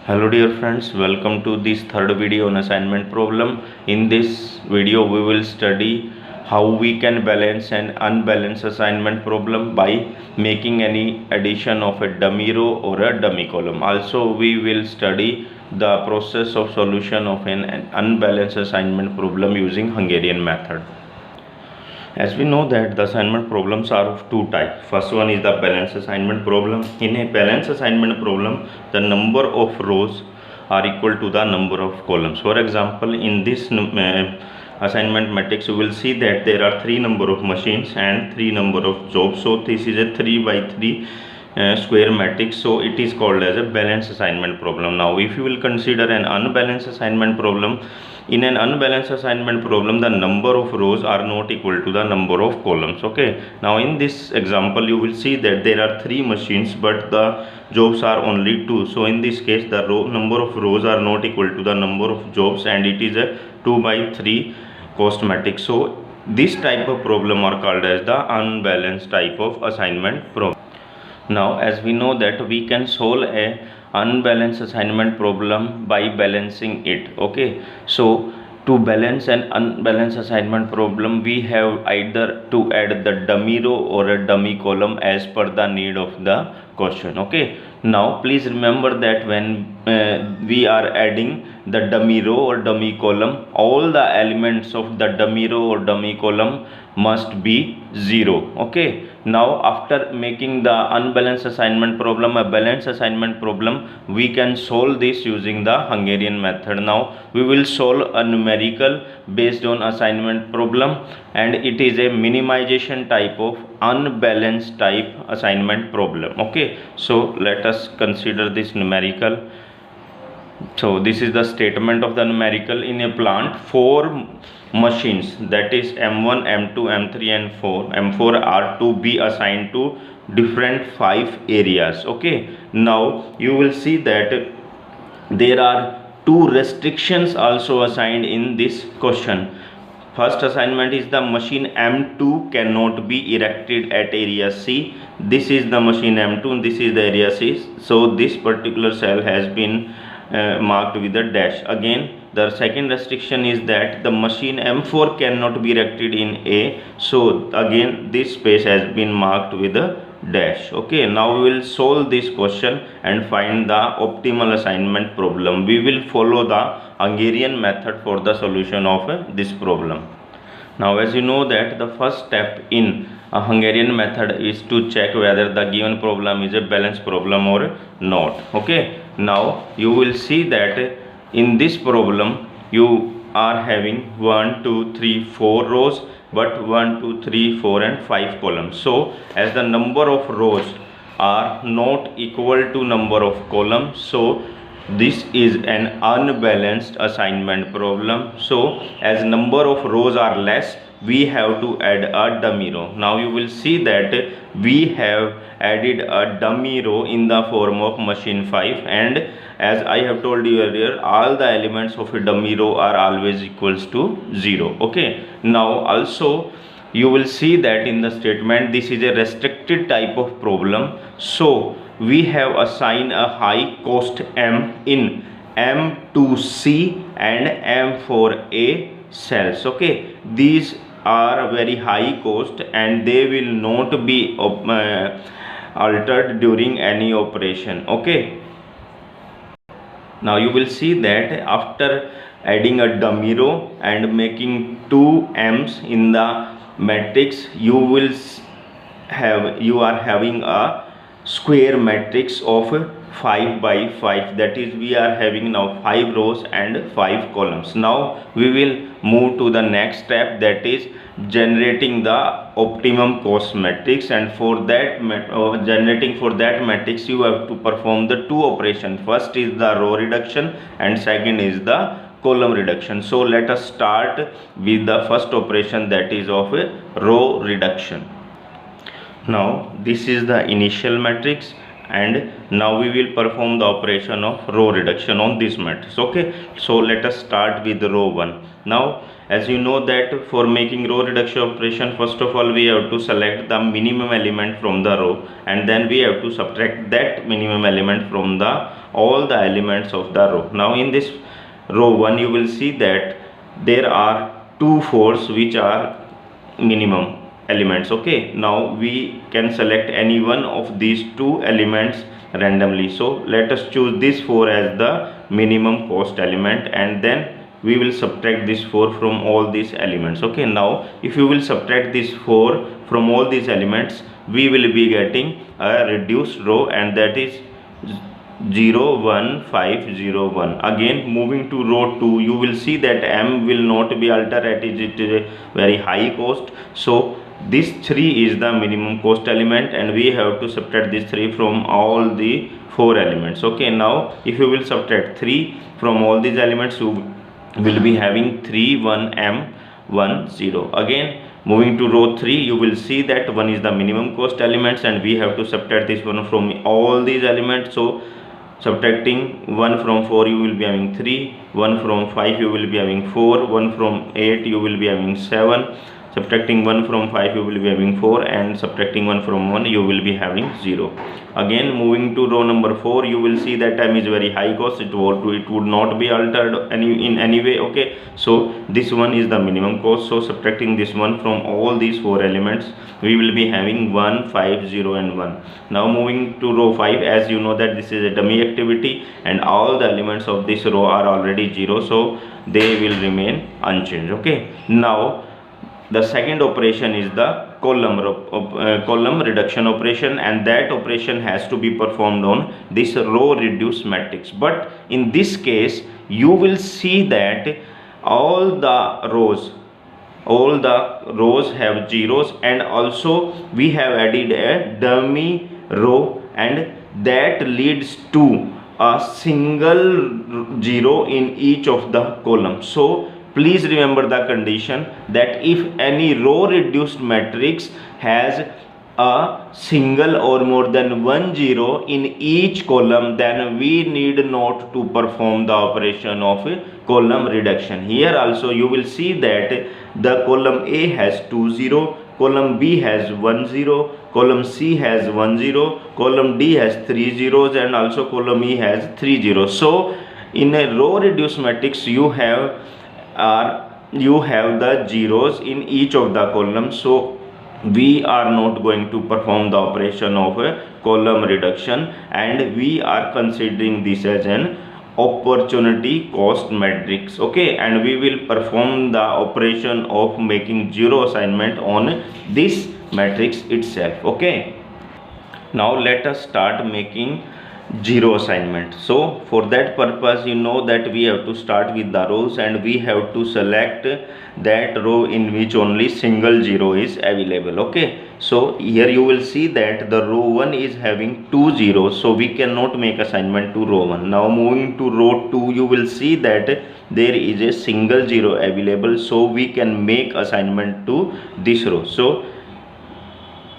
Hello dear friends, welcome to this third video on assignment problem. In this video we will study how we can balance an unbalanced assignment problem by making any addition of a dummy row or a dummy column. Also we will study the process of solution of an unbalanced assignment problem using Hungarian method. As we know that the assignment problems are of two types. First one is the balance assignment problem. In a balance assignment problem, the number of rows are equal to the number of columns. For example, in this assignment matrix, you will see that there are 3 number of machines and 3 number of jobs. So this is a 3 by 3 square matrix, so it is called as a balance assignment problem. Now if you will consider an unbalanced assignment problem, in an unbalanced assignment problem the number of rows are not equal to the number of columns. Okay, now in this example you will see that there are 3 machines but the jobs are only 2. So in this case the number of rows are not equal to the number of jobs and it is a 2 by 3 cost matrix. So this type of problem are called as the unbalanced type of assignment problem. Now as we know that we can solve a unbalanced assignment problem by balancing it. Okay, so to balance an unbalanced assignment problem we have either to add the dummy row or a dummy column as per the need of the question. Okay, now please remember that when we are adding the dummy row or dummy column, all the elements of the dummy row or dummy column must be 0. Okay, now after making the unbalanced assignment problem a balanced assignment problem, we can solve this using the Hungarian method. Now we will solve a numerical based on assignment problem and it is a minimization type of unbalanced type assignment problem. Okay, so let us consider this numerical. So this is the statement of the numerical. In a plant 4 machines, that is M1, M2, M3 and M4 are to be assigned to different 5 areas. Okay, now you will see that there are 2 restrictions also assigned in this question. First assignment is the machine M2 cannot be erected at area C. This is the machine M2 and this is the area C. So this particular cell has been marked with a dash. Again the second restriction is that the machine M4 cannot be erected in A. So again this space has been marked with a dash. Okay, now we will solve this question and find the optimal assignment problem. We will follow the Hungarian method for the solution of this problem. Now as you know that the first step in a Hungarian method is to check whether the given problem is a balanced problem or not. Okay, now you will see that in this problem you are having 1 2 3 4 rows but 1 2 3 4 and 5 columns. So as the number of rows are not equal to number of columns, so this is an unbalanced assignment problem. So as number of rows are less, we have to add a dummy row. Now you will see that we have added a dummy row in the form of machine 5, and as I have told you earlier, all the elements of a dummy row are always equals to 0. Okay, now also you will see that in the statement this is a restricted type of problem. So we have assigned a high cost M in M2C and M4A cells. Okay, these are very high cost and they will not be altered during any operation. Okay, now you will see that after adding a dummy row and making 2 M's in the matrix, you are having a square matrix of 5 by 5, that is we are having now 5 rows and 5 columns. Now we will move to the next step, that is generating the optimum cost matrix, and for that generating for that matrix you have to perform the 2 operations. First is the row reduction and second is the column reduction. So let us start with the first operation, that is of a row reduction. Now this is the initial matrix and now we will perform the operation of row reduction on this matrix. Okay, so let us start with row 1. Now as you know that for making row reduction operation, first of all we have to select the minimum element from the row, and then we have to subtract that minimum element from the all the elements of the row. Now in this row 1 you will see that there are two 4s which are minimum elements. Okay, now we can select any one of these two elements randomly. So let us choose this 4 as the minimum cost element, and then we will subtract this 4 from all these elements. Okay, now if you will subtract this 4 from all these elements, we will be getting a reduced row, and that is 0 1 5 0 1. Again moving to row 2, you will see that m will not be altered at it is a very high cost. So this 3 is the minimum cost element, and we have to subtract this 3 from all the 4 elements. Okay, now if you will subtract 3 from all these elements, you will be having 3 1 m 1 0. Again moving to row 3, you will see that 1 is the minimum cost elements, and we have to subtract this one from all these elements. So subtracting 1 from 4, you will be having 3, 1 from 5 you will be having 4, 1 from 8 you will be having 7, subtracting 1 from 5 you will be having 4, and subtracting 1 from 1 you will be having 0. Again moving to row number 4, you will see that m is very high cost, it would not be altered in any way. Okay, so this one is the minimum cost, so subtracting this one from all these 4 elements, we will be having 1 5 0 and 1. Now moving to row 5, as you know that this is a dummy activity and all the elements of this row are already 0, so they will remain unchanged. Okay, now the second operation is the column reduction operation, and that operation has to be performed on this row reduced matrix. But in this case you will see that all the rows have zeros, and also we have added a dummy row, and that leads to a single 0 in each of the columns. So please remember the condition that if any row reduced matrix has a single or more than 1 0 in each column, then we need not to perform the operation of column reduction. Here also you will see that the column A has 2 0, column B has 1 0, column C has 1 0, column D has 3 zeros, and also column E has 3 zeros. So in a row reduced matrix you have the zeros in each of the columns, so we are not going to perform the operation of a column reduction, and we are considering this as an opportunity cost matrix. Okay, and we will perform the operation of making zero assignment on this matrix itself. Okay, now let us start making zero assignment. So for that purpose, you know that we have to start with the rows, and we have to select that row in which only single 0 is available. Okay, so here you will see that the row 1 is having 2 zeros, so we cannot make assignment to row 1. Now moving to row 2, you will see that there is a single 0 available, so we can make assignment to this row. So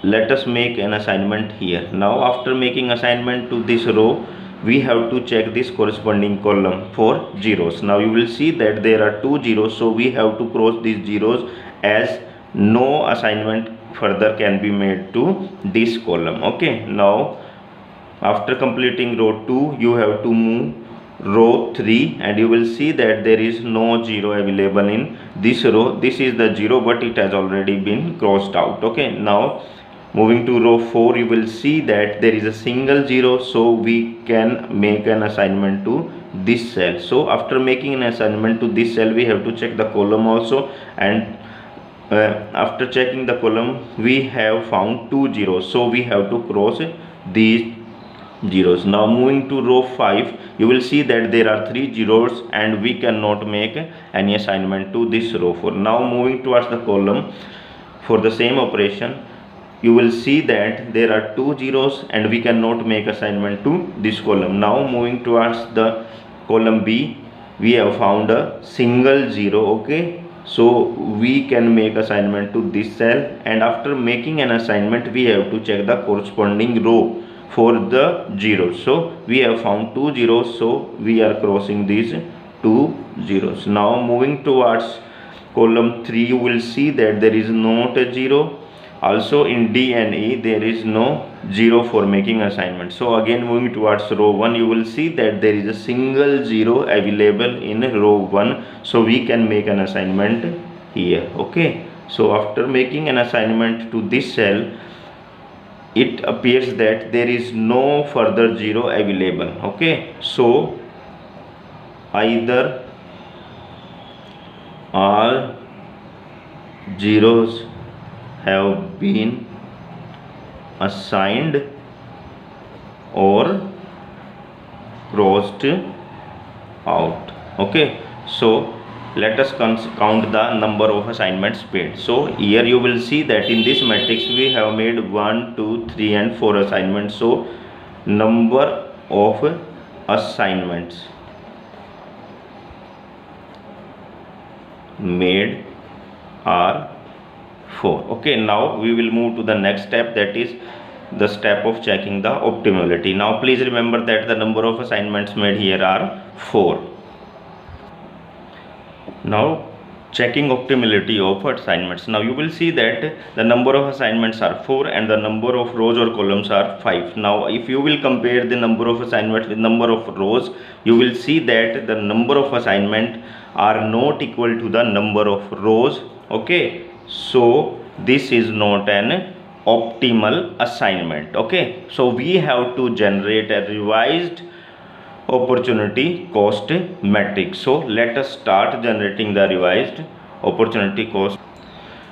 let us make an assignment here. Now after making assignment to this row, we have to check this corresponding column for zeros. Now you will see that there are 2 zeros, so we have to cross these zeros, as no assignment further can be made to this column. Okay, now after completing row 2, you have to move row 3, and you will see that there is no 0 available in this row. This is the 0, but it has already been crossed out. Okay, now moving to row 4, you will see that there is a single 0, so we can make an assignment to this cell. So after making an assignment to this cell, we have to check the column also, and after checking the column, we have found 2 zeros, so we have to cross these zeros. Now moving to row 5, you will see that there are 3 zeros, and we cannot make any assignment to this row 4. Now moving towards the column for the same operation, you will see that there are 2 zeros, and we cannot make assignment to this column. Now moving towards the column B, we have found a single 0. Okay, so we can make assignment to this cell, and after making an assignment, we have to check the corresponding row for the zeros. So we have found 2 zeros, so we are crossing these 2 zeros. Now moving towards column 3, you will see that there is not a zero. Also in D and E there is no zero for making assignment. So again moving towards row 1, you will see that there is a single zero available in row 1, so we can make an assignment here. Okay, so after making an assignment to this cell, it appears that there is no further zero available. Okay, so either all zeros have been assigned or crossed out. Okay, so let us count the number of assignments made. So here you will see that in this matrix we have made 1, 2, 3 and 4 assignments. So number of assignments made are 4. Okay, now we will move to the next step, that is the step of checking the optimality. Now please remember that the number of assignments made here are 4. Now checking optimality of assignments. Now you will see that the number of assignments are 4 and the number of rows or columns are 5. Now if you will compare the number of assignments with number of rows, you will see that the number of assignment are not equal to the number of rows. Okay, so this is not an optimal assignment. Okay, so we have to generate a revised opportunity cost matrix. So let us start generating the revised opportunity cost.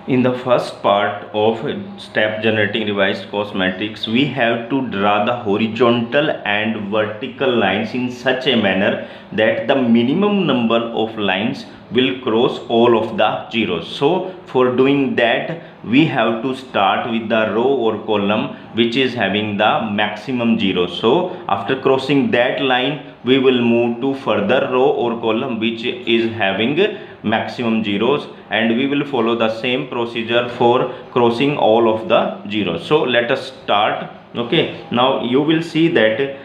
In the first part of step generating revised cost matrix, we have to draw the horizontal and vertical lines in such a manner that the minimum number of lines will cross all of the zeros. So for doing that, we have to start with the row or column which is having the maximum zeros. So after crossing that line, we will move to further row or column which is having maximum zeros, and we will follow the same procedure for crossing all of the zeros. So let us start. Okay, now you will see that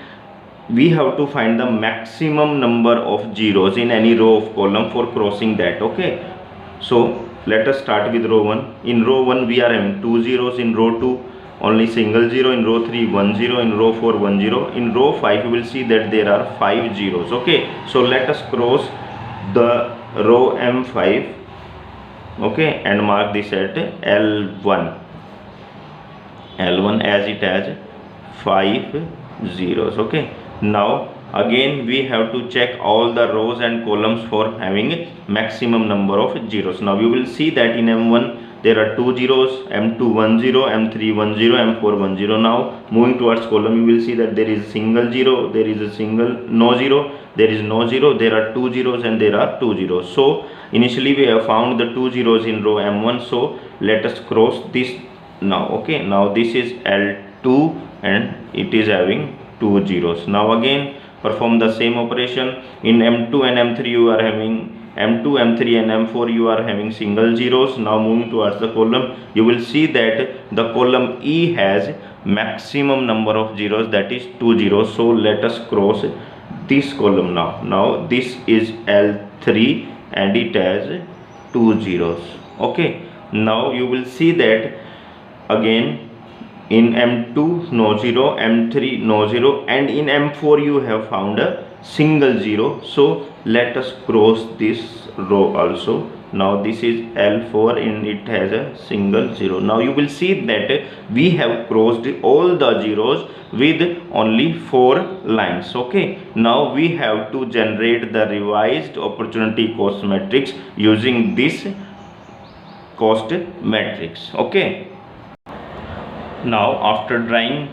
we have to find the maximum number of zeros in any row of column for crossing that. Okay, so let us start with row 1. In row 1 we are having 2 zeros, in row 2 only single zero, in row 3 1 0, in row 4 1 0, in row 5 you will see that there are 5 zeros. Okay, so let us cross the row M5, okay, and mark this at L1 as it has 5 zeros. Okay, now again we have to check all the rows and columns for having maximum number of zeros. Now you will see that in M1 there are 2 zeros, M2 1 0, M3 1 0, M4 1 0. Now moving towards column, you will see that there is a single zero, there is a single no zero, there is no zero, there are 2 zeros and there are 2 zeros. So initially we have found the 2 zeros in row M1, so let us cross this now. Okay, now this is L2 and it is having 2 zeros. Now again perform the same operation. In M2 and M3 you are having M2, M3 and M4 you are having single zeros. Now moving towards the column, you will see that the column E has maximum number of zeros, that is 2 zeros. So let us cross this column now. Now this is L3 and it has 2 zeros. Okay, now you will see that again in M2 no zero, M3 no zero, and in M4 you have found a single zero. So let us cross this row also. Now this is L4 and it has a single zero. Now you will see that we have crossed all the zeros with only 4 lines. Okay, now we have to generate the revised opportunity cost matrix using this cost matrix. Okay, now after drawing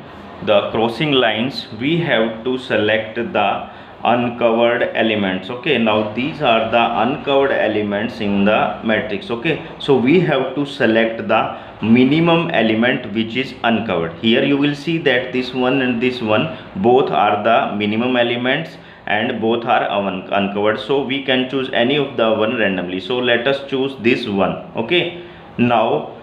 the crossing lines, we have to select the uncovered elements. Okay, now these are the uncovered elements in the matrix. Okay, so we have to select the minimum element which is uncovered. Here you will see that this one and this one both are the minimum elements and both are uncovered, so we can choose any of the one randomly. So let us choose this one. Okay, now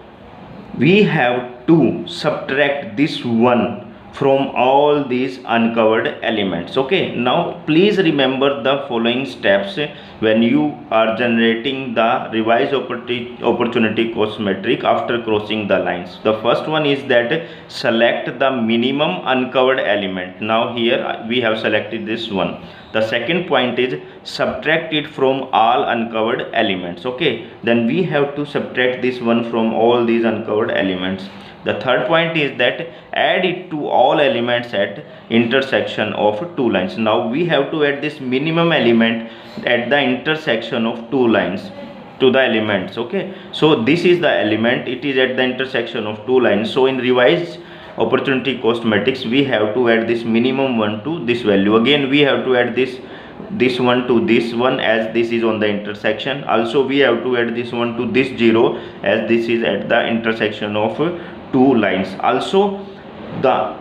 we have to subtract this one from all these uncovered elements. Okay, now please remember the following steps when you are generating the revised opportunity cost metric after crossing the lines. The first one is that select the minimum uncovered element. Now here we have selected this one. The second point is subtract it from all uncovered elements. Okay, then we have to subtract this one from all these uncovered elements. The third point is that add it to all elements at intersection of two lines. Now we have to add this minimum element at the intersection of two lines to the elements. Okay, so this is the element, it is at the intersection of two lines. So in revised opportunity cost matrix we have to add this minimum one to this value. Again we have to add this one to this one, as this is on the intersection. Also we have to add this one to this 0, as this is at the intersection of two lines. Also the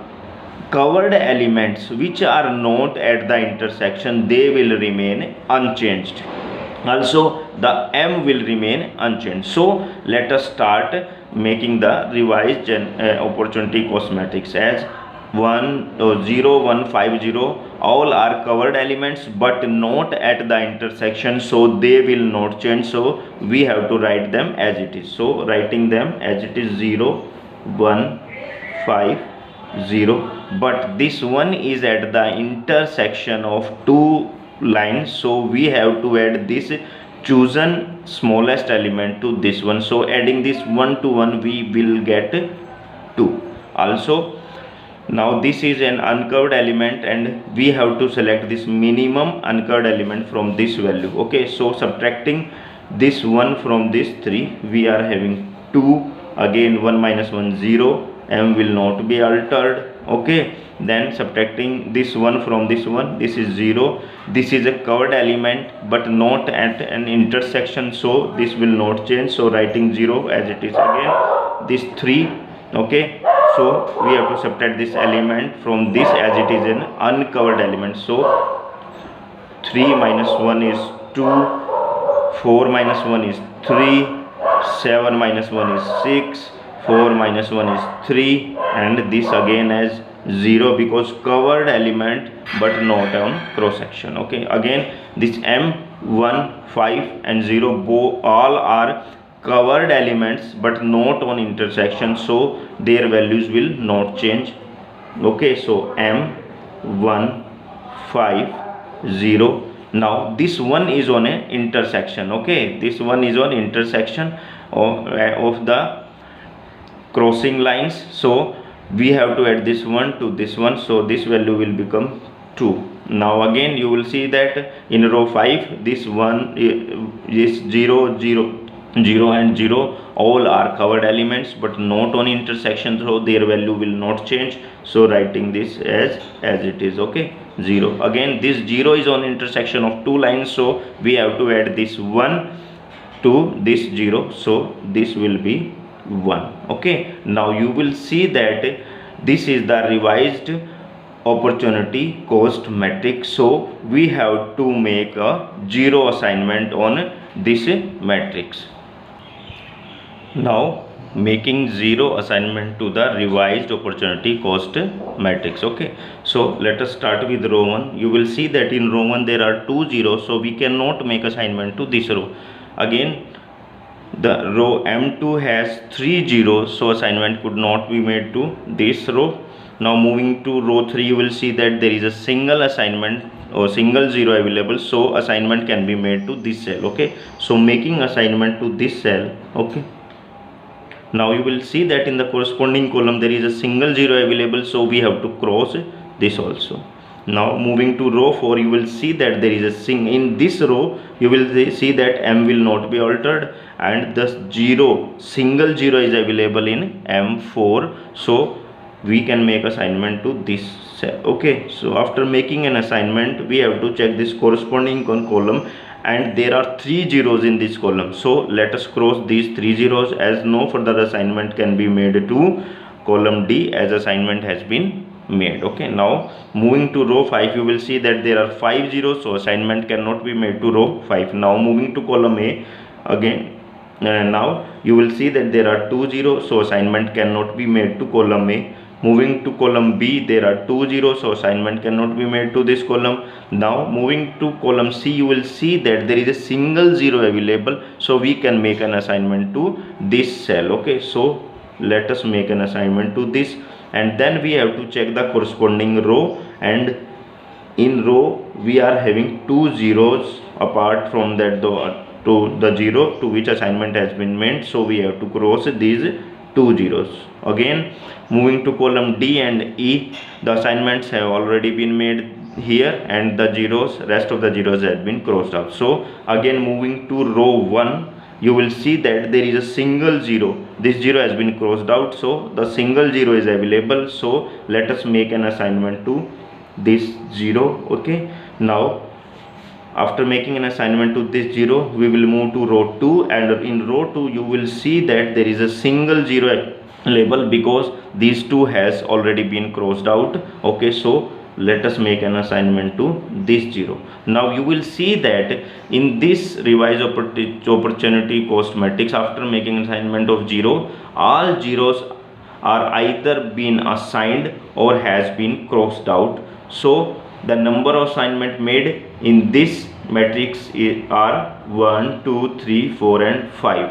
covered elements which are not at the intersection, they will remain unchanged. Also the m will remain unchanged. So let us start making the revised opportunity cost matrix. As 0 1 5 0 all are covered elements but not at the intersection, so they will not change. So we have to write them as it is. So writing them as it is 0 1 5 0, but this one is at the intersection of two lines, so we have to add this chosen smallest element to this one. So adding this 1 to 1 we will get 2. Also now this is an uncovered element and we have to select this minimum uncovered element from this value. Okay, so subtracting this 1 from this 3 we are having 2. Again 1 minus 1 0, m will not be altered. Okay, then subtracting this 1 from this one, this is 0. This is a covered element but not at an intersection, so this will not change. So writing 0 as it is. Again this 3. Okay, so we have to subtract this element from this as it is an uncovered element. So 3 minus 1 is 2, 4 minus 1 is 3, 7 minus 1 is 6, 4 minus 1 is 3, and this again as 0 because covered element but not on cross section. Okay, again this m 1 5 and 0 all are covered elements but not on intersection, so their values will not change. Okay, so m 1 5 0. Now this one is on a intersection. Okay, this one is on intersection of the crossing lines, so we have to add this one to this one, so this value will become 2. Now again you will see that in row 5 this one is 0 0 0 and 0 all are covered elements but not on intersection, so their value will not change. So writing this as it is. Okay, 0. Again this 0 is on intersection of two lines, so we have to add this 1 to this 0, so this will be 1. Okay, now you will see that this is the revised opportunity cost matrix, so we have to make a 0 assignment on this matrix. Now making 0 assignment to the revised opportunity cost matrix. Okay, so let us start with row 1. You will see that in row 1 there are 2 zeros, so we cannot make assignment to this row. Again the row m2 has 3 zeros, so assignment could not be made to this row. Now moving to row 3, you will see that there is a single assignment or single 0 available, so assignment can be made to this cell. Okay, so making assignment to this cell. Okay, now you will see that in the corresponding column there is a single 0 available, so we have to cross this also. Now moving to row 4, you will see that there is a in this row you will see that m will not be altered and the single 0 is available in m4, so we can make assignment to this cell. Okay, so after making an assignment we have to check this corresponding column, and there are 3 zeros in this column, so let us cross these 3 zeros, as no further assignment can be made to column D as assignment has been made. Okay, now moving to row 5, you will see that there are 5 zeros, so assignment cannot be made to row 5. Now moving to column A, again now you will see that there are 2 zeros, so assignment cannot be made to column A. Moving to column B, there are 2 zeros, so assignment cannot be made to this column. Now moving to column C, you will see that there is a single zero available, so we can make an assignment to this cell. Okay, so let us make an assignment to this, and then we have to check the corresponding row, and in row we are having 2 zeros apart from that to the zero to which assignment has been made, so we have to cross these 2 zeros. Again, moving to column D and E, the assignments have already been made here, and the rest of the zeros has been crossed out. So again, moving to row 1, you will see that there is a single zero. This zero has been crossed out, so the single zero is available. So let us make an assignment to this zero. Okay, now after making an assignment to this zero, we will move to row 2, and in row 2 you will see that there is a single zero label because these two has already been crossed out. Okay, so let us make an assignment to this zero. Now you will see that in this revised opportunity cost matrix, after making assignment of zero, all zeros are either been assigned or has been crossed out. So the number of assignment made in this matrix are 1, 2, 3, 4 and 5.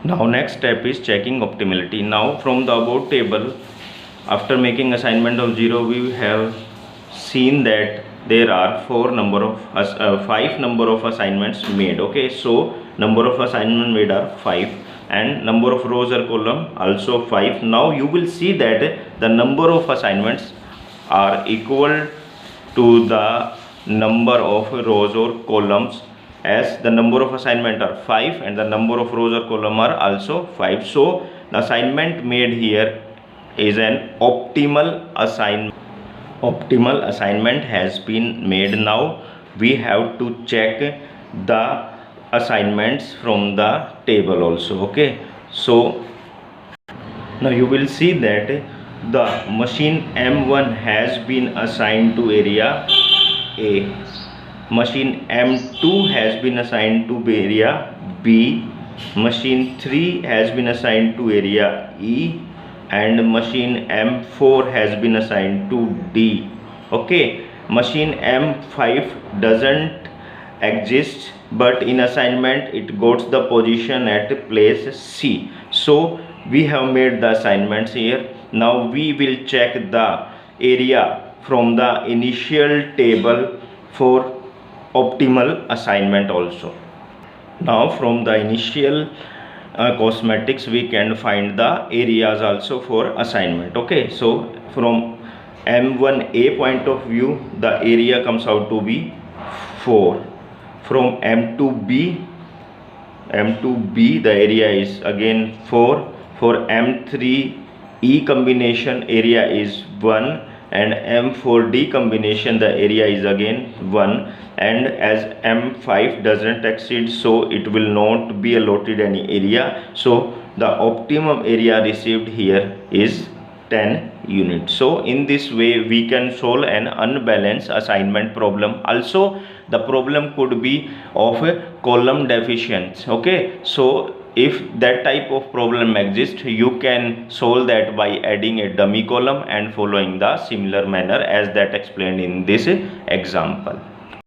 Now next step is checking optimality. Now from the above table, after making assignment of 0, we have seen that there are 5 number of assignments made. Okay, so number of assignment made are 5, and number of rows or column also 5. Now you will see that the number of assignments are equal to the number of rows or columns, as the number of assignment are 5 and the number of rows or column are also 5. So the assignment made here is an optimal assignment. Optimal assignment has been made. Now we have to check the assignments from the table also. Okay, so now you will see that the machine M1 has been assigned to area A, machine M2 has been assigned to area B, machine 3 has been assigned to area E, and machine M4 has been assigned to D. Okay, machine M5 doesn't exist, but in assignment it got the position at place C. So we have made the assignments here. Now we will check the area from the initial table for optimal assignment also. Now from the initial cost matrix we can find the areas also for assignment. Okay, so from M1A point of view, the area comes out to be 4. From M2B the area is again 4. For M3E combination, area is 1, and M4D combination, the area is again 1, and as M5 doesn't exceed, so it will not be allotted any area. So the optimum area received here is 10 units. So in this way we can solve an unbalanced assignment problem. Also the problem could be of a column deficiency. Okay, so if that type of problem exists, you can solve that by adding a dummy column and following the similar manner as that explained in this example.